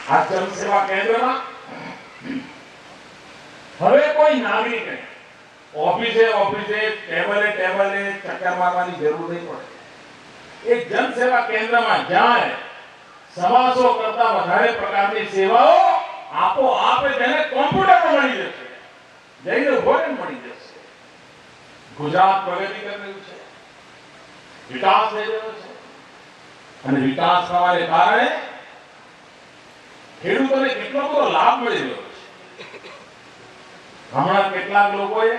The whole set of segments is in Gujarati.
આ જનસેવા કેન્દ્રમાં હવે કોઈ નાગરિકે ઓફિસે ટેબલે ચક્કર મારવાની જરૂર નહીં પડે. એક જનસેવા કેન્દ્રમાં જાય, સમાસો કરતા વધારે પ્રકારની સેવાઓ આપોઆપ તેને કોમ્પ્યુટર મળી જશે, જઈને ભોજન મળી જશે. ગુજરાત પ્રગતિ કરી રહ્યું છે, વિકાસ થઈ રહ્યો છે, અને વિકાસ થવાને કારણે ખેડૂતોને કેટલો બધો લાભ મળી રહ્યો છે. હમણાં કેટલાક લોકોએ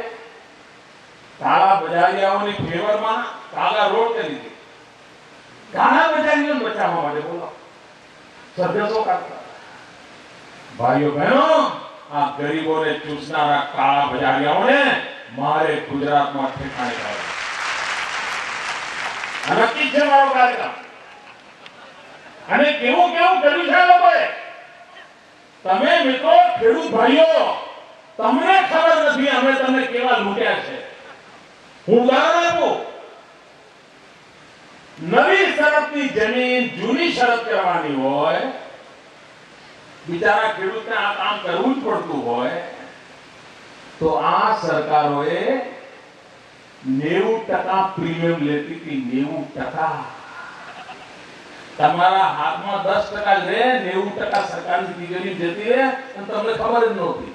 કાળા બજારિયાઓની ફેવરમાં કાળા રોડ કરી દીધી. કાળા બજારીઓને બચાવવા માટે બોલો સભ્યો કરતા. ભાઈઓ બહેનો, આ ગરીબોને ચૂસનારા કાળા બજારિયાઓને મારે ગુજરાતમાં ઠેકાણે કરવા. નક્કી છે મારો કાર્યક્રમ. અને કેવું કર્યું છે લોકોએ. તમે મિત્રો ખેડૂત ભાઈઓ, તમને ખબર નથી અમે તમને કેવા લૂંટ્યા છે. હું ઉદાહરણ આપું. નવી શરતની જમીન જૂની શરત કરવાની હોય, બિચારા ખેડૂતને આ કામ કરવું જ પડતું હોય, તો આ સરકારોએ 90% પ્રીમિયમ લેતી હતી. 90%. તમારા હાથમાં 10% લે, 90% સરકારની તિજોરી જતી રહે, અને તમને ખબર જ નહોતી.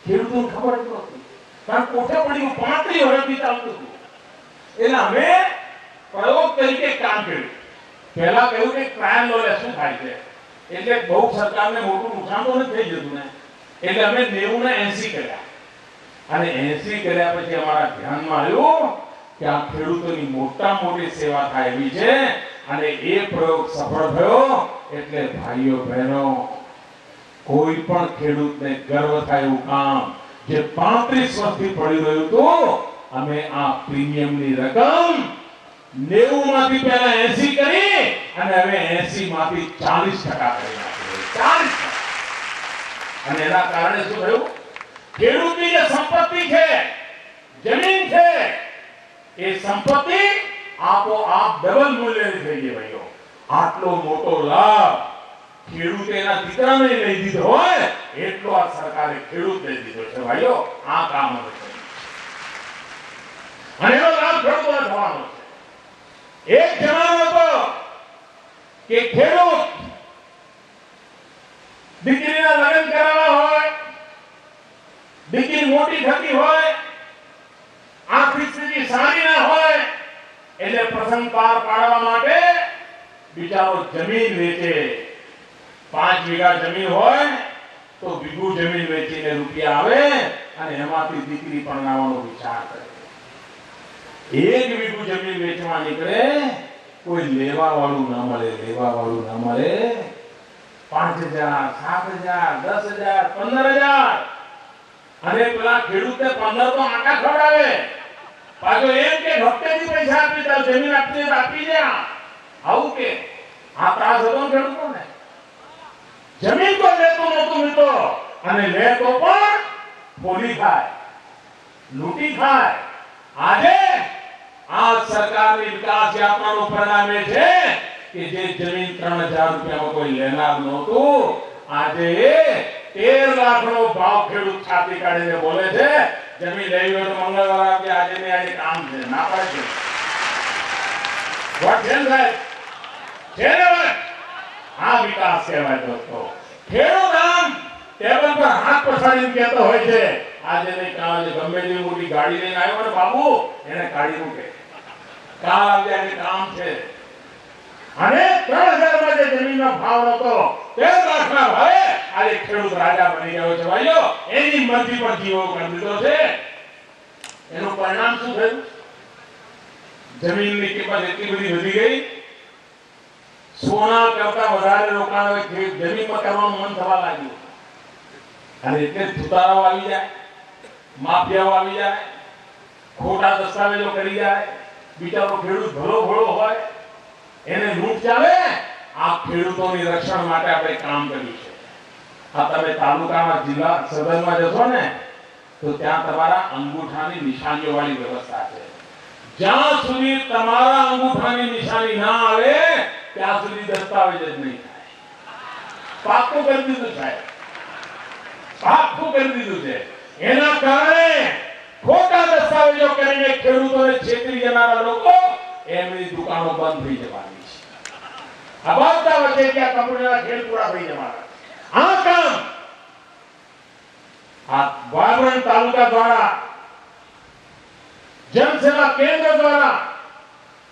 ખેડૂતોને ખબર જ નહોતી, કારણ કોઠે પડી 35 વર્ષથી ચાલતું હતું. એટલે અમે પ્રયોગ તરીકે કામ કર્યું. પહેલા કહ્યું કે ક્રાઇમ લોલે શું થાય છે, એટલે બહુ સરકારને મોટું નુકસાન તો નથી થઈ જતું ને, એટલે અમે 90 ને 80 કર્યા. અને 80 કર્યા પછી અમારા ધ્યાનમાં આવ્યું કે આ ખેડૂતોની મોટા મોટી સેવા થાય એવી છે. અને એ પ્રયોગ સફળ થયો. એટલે ભાઈઓ બહેનો, કોઈ પણ ખેડૂતને ગર્વ થાય એવું કામ જે 35 વર્ષથી પડી રહ્યું હતું, અમે આ પ્રીમિયમની રકમ 90 માંથી પહેલા 80 કરી, અને હવે 80 માંથી 40% કરી નાખી. 40%. અને એના કારણે શું થયું? ખેડૂતની જે સંપત્તિ છે, જમીન છે, એ સંપત્તિ આપોઆપ ડબલ મૂલ્યની થઈ ગઈ. ભાઈઓ, આટલો મોટો લાભ ખેડૂતે એના દીકરાને લઈ દીધો હોય એટલો આ સરકારે ખેડૂતને દીધો છે. ભાઈઓ, આ કામ હવે છે, અને એનો લાભ ખેડૂતોને થવાનો છે. એક જમાનો હતો કે ખેડૂત દીકરીના લગ્ન કરાવવા હોય, દીકરી મોટી થતી હોય, આર્થિક સ્થિતિ સારી ના હોય, એટલે પ્રસંગ પાર પાડવા માટે બિચારો જમીન વેચે. 5 વીઘા જમીન હોય તો વીઘું જમીન વેચીને રૂપિયા આવે, અને એમાંથી દીકરી પરણાવવાનો વિચાર કરે. 1 વીઘું જમીન વેચવા નીકળે, કોઈ લેવા વાળું ન મળે. 5,000, 7,000, 10,000, 15,000. અને પેલા ખેડૂતને 15 તો આટા ખવડાવે. પાછો એમ કે હપ્તેથી પૈસા આપી દે, જમીન આપી દે. આવું કે આ ત્રાસ હતો ખેડૂતોને. જમીન તો લેતો નહોતો મિત્રો, અને લેતો પણ ફોડી ખાય, લૂંટી ખાય. આજે આ સરકારની વિકાસ યાત્રાનું પરિણામ એ છે કે જે જમીન 3,000 રૂપિયામાં કોઈ લેનાર નહોતું, આજે 13 લાખનો ભાવ ખેડૂત છાતી કાઢીને બોલે છે. જમીન લેવી હોય તો મંગળવાર આપજે, આજે ને આજે કામ છે, ના પડે છે. વોટ છે સાહેબ? છે ને વાત? આ વિકાસ કહેવાય દોસ્તો. ખેડૂત આમ ટેબલ પર હાથ પછાડીને કહેતો હોય છે, આજે નહીં કાલે ગમે તેવી મોટી ગાડી લઈને આવ્યો ને બાબુ, એને કાઢી મૂકે. કાલ આવજે, આજે કામ છે. અને 3,000 માં જે જમીનનો ભાવ હતો 13 લાખના ભાવે આજે ખેડૂત રાજા બની ગયો છે. ભાઈઓ, એની મરજી પર જીવો કરી દીધો છે. એનું પરિણામ શું થયું? જમીનની કિંમત એટલી બધી વધી ગઈ, સોના કરતા વધારે રોકાણ જમીનમાં કરવાનું મન થવા લાગ્યું. અને એટલે સુતારાઓ આવી જાય, માફિયાઓ આવી જાય, ખોટા દસ્તાવેજો કરી જાય. બિચારો ખેડૂત ભલો ભલો હોય, એને લૂંટ ચાલે. આ ખેડૂતોની રક્ષણ માટે આપણે કામ કર્યું છે. આ તમે તાલુકામાં, જિલ્લા સદનમાં જશો ને, તો ત્યાં તમારા અંગૂઠાની નિશાનીઓ વાળી વ્યવસ્થા છે. જ્યાં સુધી તમારા અંગૂઠાની નિશાની ના આવે ત્યાં સુધી દસ્તાવેજ જ નહીં થાય. પાકું કરી દીધું સાહેબ, પાકું કરી દીધું છે. એના કારણે ખોટા દસ્તાવેજો કરીને ખેડૂતોને છેતરી જનારા લોકો એમની દુકાનો બંધ થઈ જવાની છે. આ બધા વચ્ચે કે આ કંપનીના ખેડ પૂરા થઈ જવાના. આ કામ આ વાયબ્રન્ટ તાલુકા દ્વારા, જનસેવા કેન્દ્ર દ્વારા,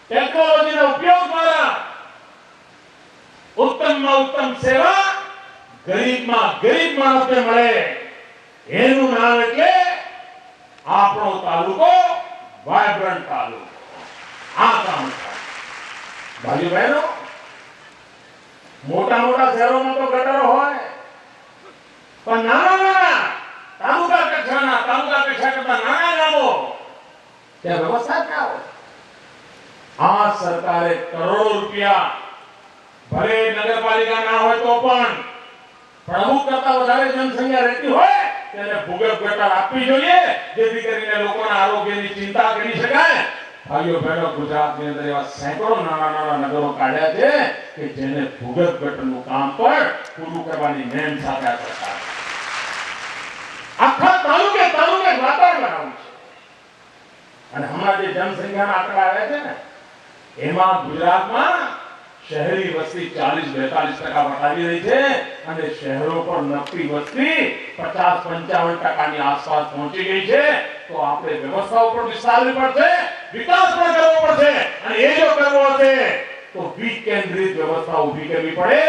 ટેકનોલોજીના ઉપયોગ દ્વારા ઉત્તમમાં ઉત્તમ સેવા ગરીબમાં ગરીબ માણસને મળે, એનું નામ એટલે આપણો તાલુકો વાયબ્રન્ટ તાલુકો. આ કામ થાય. ભાઈઓ બહેનો, મોટા મોટા શહેરોમાં તો ગટરો હોય, પણ નાના નાના તાલુકા કક્ષા કરતા નાના ગામો ત્યાં વ્યવસ્થા ક્યાં હોય? આ સરકારે કરોડો રૂપિયા, ભલે નગરપાલિકા ના હોય તો પણ અમુક કરતા વધારે જનસંખ્યા રહેતી હોય તેને ભૂગર્ભ ગટર આપવી જોઈએ, જેથી કરીને લોકોના આરોગ્યની ચિંતા કરી શકાય. ભાઈઓ બહેનો, ગુજરાતની અંદર એવા સેંકડો નાના નાના નગરો કાઢ્યા છે કે જેને ભૂગર્ભ ગટરનું કામ પણ પૂરું કરવાની નેમ સાથે આ સરકાર આખા તાલુકે વાતાવરણ બનાવ્યું છે. અને હમણાં જે જનસંખ્યાના આંકડા આવ્યા છે ને, એમાં ગુજરાતમાં શહેરી વસ્તી 40-42% વટાવી રહી છે અને શહેરો પર નકરી વસ્તી 50-55% આસપાસ પહોંચી ગઈ છે. તો આપણે વ્યવસ્થાઓ પર વિસ્તારવી પડશે, વિકાસ પણ કરવો પડશે. અને એ જો કરવો હશે તો વિકેન્દ્રિત વ્યવસ્થા ઊભી કરવી પડે.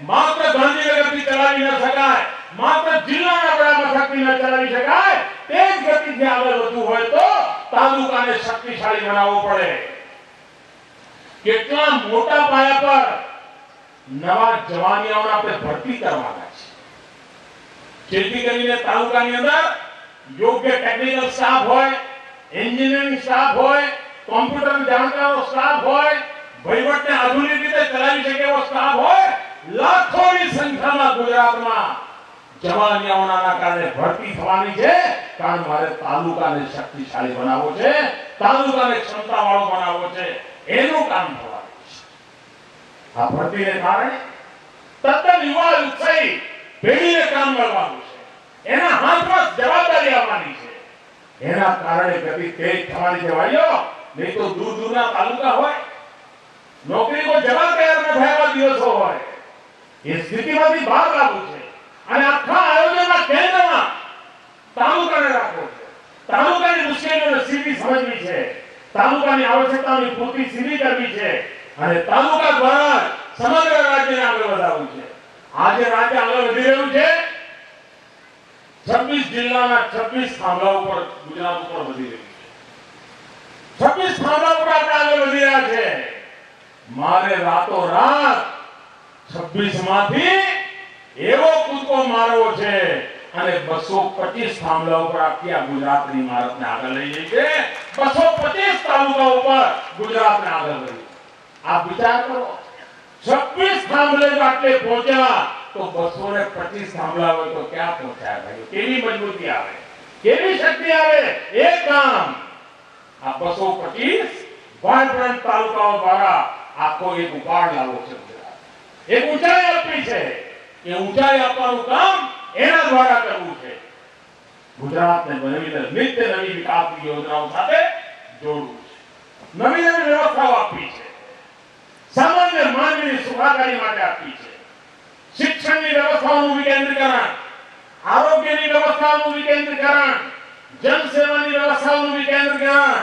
માત્ર ગાંધીનગરથી ચલાવી ન શકાય, માત્ર જિલ્લાના વડા મથકથી ન ચલાવી શકાય. તે જ ગતિથી આગળ વધવું હોય તો તાલુકાને શક્તિશાળી બનાવવો પડે. કેટલા મોટા પાયા પર નવા જવાનીઓને આપણે ભરતી કરવાના છે, જેથી કરીને તાલુકાની અંદર યોગ્ય ટેકનિકલ સ્ટાફ હોય, એન્જિનિયરિંગ સ્ટાફ હોય, કોમ્પ્યુટર જાણકારો સ્ટાફ હોય, વહીવટને આધુનિક રીતે ચલાવી શકે એવો સ્ટાફ હોય. લાખોની સંખ્યામાં ગુજરાતમાં જવાનીઓના કારણે ભરતી થવાની છે. કારણ મારે તાલુકાને શક્તિશાળી બનાવવો છે, તાલુકાને ક્ષમતાવાળો બનાવવો છે. એનું કામ થવાનું છે. આ ભરતીને કારણે તદ્દન યુવા ઉત્સાહી પેઢીને કામ મળવાનું છે. એના હાથમાં જવાબદારી આવવાની છે. એના કારણે ગતિ તેજ થવાની છે ભાઈઓ. નહીં તો દૂર દૂરના તાલુકા હોય, નોકરી કોઈ જવા તૈયાર ન થયા દિવસો હોય. એ સ્થિતિમાંથી બહાર લાવવું છે અને આખા આયોજનના કેન્દ્રમાં તાલુકાને રાખવો છે. તાલુકાની મુશ્કેલીઓને સીધી સમજવી છે, તાલુકાની આવશ્યકતાઓની પૂર્તિ સીધી કરવી છે અને તાલુકા દ્વારા સમગ્ર રાજ્યને આગળ વધારવું છે. આજે રાજ્ય આગળ વધી રહ્યું છે. 26 જિલ્લાના 26 થાંભલા ઉપર ગુજરાત ઉપર વધી રહ્યું છે. 26 થાંભલા ઉપર આપણે આગળ વધી રહ્યા છે. મારે રાતો રાત 26 માંથી એવો કૂદકો મારવો છે અને 225 થાંભલા ઉપર આખી આ ગુજરાતની ઇમારતને આગળ લઈ જઈ છે. 225 તાલુકા ઉપર ગુજરાતને આગળ લઈ. આપ વિચાર કરો, 26 થાંભલે આટલે પહોંચ્યા તો 225 થાંભલા હોય તો ક્યાં પહોંચાય ભાઈ? કેવી મજબૂતી આવે, કેવી શક્તિ આવે? એક કામ આ 225 વાયબ્રન્ટ તાલુકાઓ દ્વારા આખો એક ઉપાડ લાવવો છે. એક ઊંચાઈ આપવી છે. એ ઊંચાઈ આપવાનું કામ એના દ્વારા કરવું છે. ગુજરાતને નિત્ય નવી વિકાસની યોજનાઓ સાથે જોડવું છે. નવી નવી વ્યવસ્થાઓ આપવી છે. સામાન્ય માનવીની સુખાકારી માટે આપવી છે. શિક્ષણની વ્યવસ્થાઓનું વિકેન્દ્રીકરણ, આરોગ્યની વ્યવસ્થાઓનું વિકેન્દ્રીકરણ, જનસેવાની વ્યવસ્થાઓનું વિકેન્દ્રીકરણ,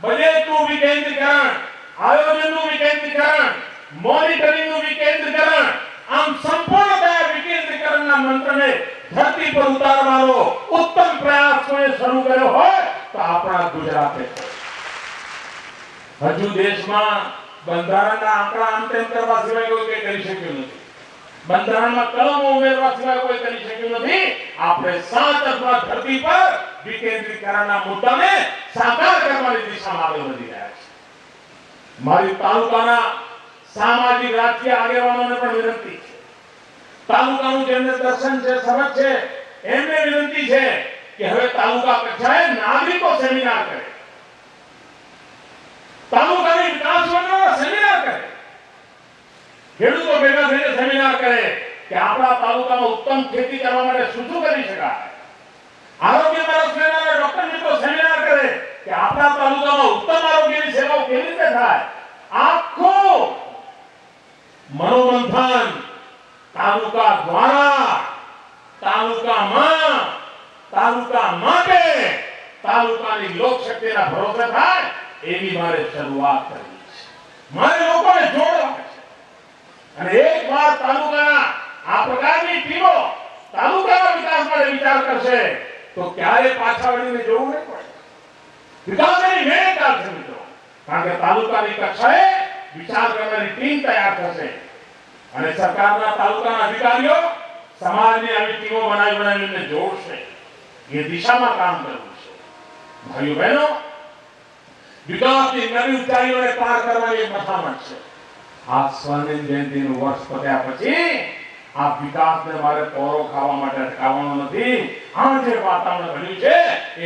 બજેટનું વિકેન્દ્રીકરણ, આયોજનનું વિકેન્દ્રીકરણ, મોનિટરિંગનું વિકેન્દ્રીકરણ. આમ સંપૂર્ણતયા વિકેન્દ્રીકરણના મંત્રને ધરતી પર ઉતારવાનો ઉત્તમ પ્રયાસ કોઈ શરૂ કર્યો હોય તો આપણા ગુજરાતે. હજુ દેશમાં બંધારણના આંકડા આમ તેમ કરવા સિવાય કોઈ કરી શક્યું નથી. બંધારણમાં કલમો ઉમેરવા સિવાય કોઈ કરી શક્યું નથી. આપણે 7 અથવા ધરતી પર વિકેન્દ્રીકરણના મુદ્દાને સાકાર કરવાની દિશામાં આગળ વધી રહ્યા છે. મારી તાલુકાના સામાજિક રાજકીય આગેવાનોને પણ વિનંતી છે. તાલુકાનું જેમને દર્શન છે, સમજ છે, એમને વિનંતી છે કે હવે તાલુકા કક્ષાએ નાગરિકો સેમિનાર કરે, તાલુકાની વિકાસ યોજનાનો સેમિનાર કરે, ખેડૂતો ભેગા થઈને સેમિનાર કરે. કે આપણા તાલુકામાં ઉત્તમ ખેતી કરવા માટે શું શું કરી શકાય. આરોગ્ય તરફ લેનારા ડોક્ટર મિત્રો સેમિનાર કરે કે આપણા તાલુકામાં ઉત્તમ આરોગ્યની સેવાઓ કેવી રીતે થાય. આખું મનોમંથન તાલુકા દ્વારા, તાલુકામાં, તાલુકા માટે, તાલુકાની લોકશક્તિના ભરોસે થાય એવી મારે શરૂઆત કરવી છે. મારે લોકોને જોડવા છે અને એકવાર તાલુકાના આ પ્રકારની ટીમો તાલુકાના વિકાસ માટે વિચાર કરશે તો ક્યારે પાછા વળીને જોવું નહીં પડે. વિકાસની મહેનત આવશે મિત્રો, કારણ કે તાલુકાની કક્ષાએ વિચાર કરનારી ટીમ તૈયાર થશે અને સરકારના તાલુકાના અધિકારીઓ સમાજની આવી ટીમો બનાવીને જોડશે. એ દિશામાં કામ કરવું છે. ભાઈઓ બહેનો, વિકાસની નવી ઊંચાઈઓને પાર કરવાની એક મથામણ છે. આ સ્વર્ણિમ જયંતિનું વર્ષ પત્યા પછી આ વિકાસને મારે પોરો ખાવા માટે અટકાવવાનો નથી. આ જે વાતાવરણ બન્યું છે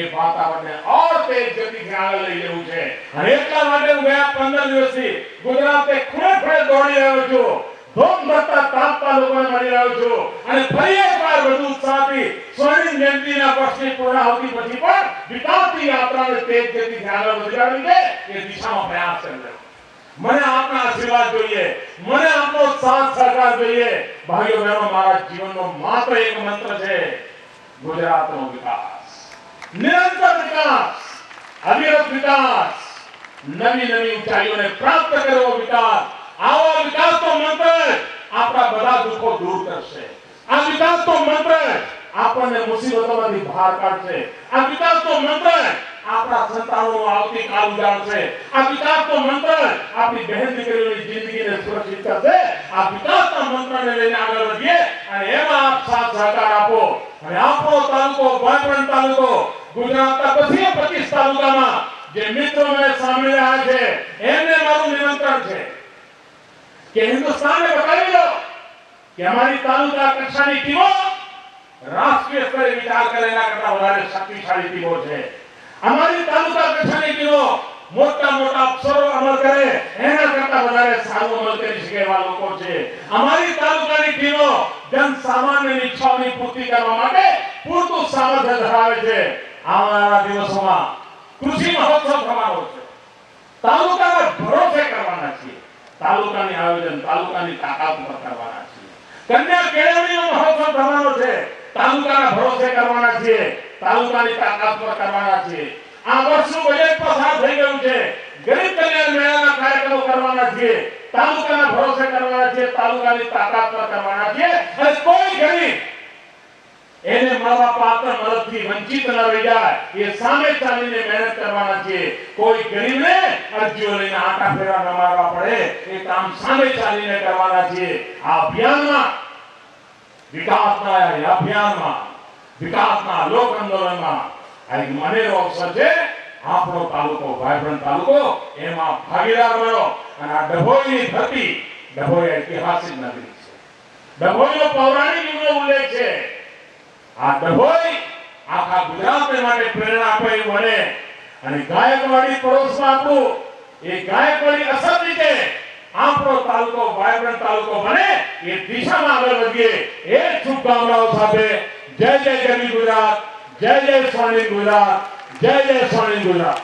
એ વાતાવરણને ઓર તેજ ગતિથી આગળ લઈ જવું છે અને એટલા માટે હું ગયા 15 દિવસથી ગુજરાતે ખૂણે ખૂણે દોડી રહ્યો છું. ધોમ ભરતા તાપતા લોકોને મળી રહ્યો છું અને ફરી એકવાર વધુ ઉત્સાહથી સ્વર્ણિમ જયંતિના વર્ષની પૂર્ણાહુતિ પછી પણ વિકાસની યાત્રાને તેજ ગતિથી આગળ વધારવી છે એ દિશામાં પ્રયાસ કરી રહ્યો. મને આપના આશીર્વાદ જોઈએ, મને આપનો સાથ સહકાર જોઈએ. ભાઈઓ બહેનો, મારા જીવનનો માત્ર એક મંત્ર છે, ગુજરાતનો વિકાસ, નિરંતર વિકાસ, અવિરત વિકાસ, નવી નવી ઊંચાઈઓને પ્રાપ્ત કરવો વિકાસ. આવો વિકાસનો મંત્ર આપણા બધા દુઃખો દૂર કરશે. આ વિકાસનો મંત્ર આપણને મુસીબતોમાંથી બહાર કાઢશે. આ વિકાસનો મંત્ર આપણા સંતાનોનો આવતીકાલ ઉજાળશે. આ વિકાસનો મંત્ર આપણી બહેન દીકરીઓની જિંદગીને સુરક્ષિત કરશે. આ વિકાસના મંત્રને લઈને આગળ વધીએ અને એમાં આપ સાથ સહકાર આપો અને આપણો તાલુકો, વાયબ્રન્ટ તાલુકો, ગુજરાતના 25 તાલુકામાં જે મિત્રો મને સાંભળી રહ્યા છે એમને મારું નિમંત્રણ છે કે હિન્દુસ્તાનને બતાવી દો કે અમારી તાલુકા કક્ષાની ટીમો રાષ્ટ્રીય સ્તરે વિચાર કરે એના કરતા વધારે શક્તિશાળી ટીમો છે. અમારી તાલુકા કક્ષાની ટીમો મોટા મોટા અફસરો અમલ કરે એના કરતા વધારે સારું અમલ કરી શકે એવા લોકો છે. અમારી તાલુકાની ટીમો જન સામાન્યની ઈચ્છાઓની પૂર્તિ કરવા માટે પૂરતું સામર્થ્ય ધરાવે છે. આવનારા દિવસોમાં કૃષિ મહોત્સવ થવાનો છે. તાલુકાના ભરોસે કરવાના છીએ. તાલુકાની આયોજન તાલુકાની તાકાત પર કરવાના છીએ. કન્યા કેળવણીનો મહોત્સવ થવાનો છે. તાલુકાના ભરોસે કરવાના છીએ. તાલુકાની તાકાત પર કરવાના છીએ. આ વર્ષનું બજેટ પસાર થઈ ગયું છે. ગરીબ કલ્યાણ મેળાના કાર્યક્રમો કરવાના છીએ. તાલુકાના ભરોસે કરવાના છીએ. તાલુકાની તાકાત પર કરવાના છીએ અને કોઈ ગરીબ એને મળવા પાત્ર મદદથી વંચિત ન રહી જાય એ સામે ચાલીને મહેનત કરવાના છીએ. કોઈ ગરીબને અરજીઓ લઈને આટા ફેરા ન મારવા પડે એ કામ સામે ચાલીને કરવાના છીએ. આ અભિયાનમાં વિકાસના લોક આંદોલનમાં આ એક મનેરો અવસર છે. આપણો તાલુકો, વાયબ્રન્ટ તાલુકો, એમાં ભાગીદાર બનો અને આ ડભોઈની ધરતી, ડભોઈ ઐતિહાસિક નગરી છે. ડભોઈનો પૌરાણિક યુગનો ઉલ્લેખ છે. આ ડભોઈ આખા ગુજરાતને માટે પ્રેરણા આપે એવું બને અને ગાયકવાડી પડોશમાં આપણું એ ગાયકવાડી અસર રીતે આપણો તાલુકો વાયબ્રન્ટ તાલુકો બને એ દિશામાં આગળ વધીએ. એ શુભકામનાઓ સાથે જય જય ગરવી ગુજરાત, જય જય સ્વર્ણિમ ગુજરાત, જય જય સ્વર્ણિમ ગુજરાત.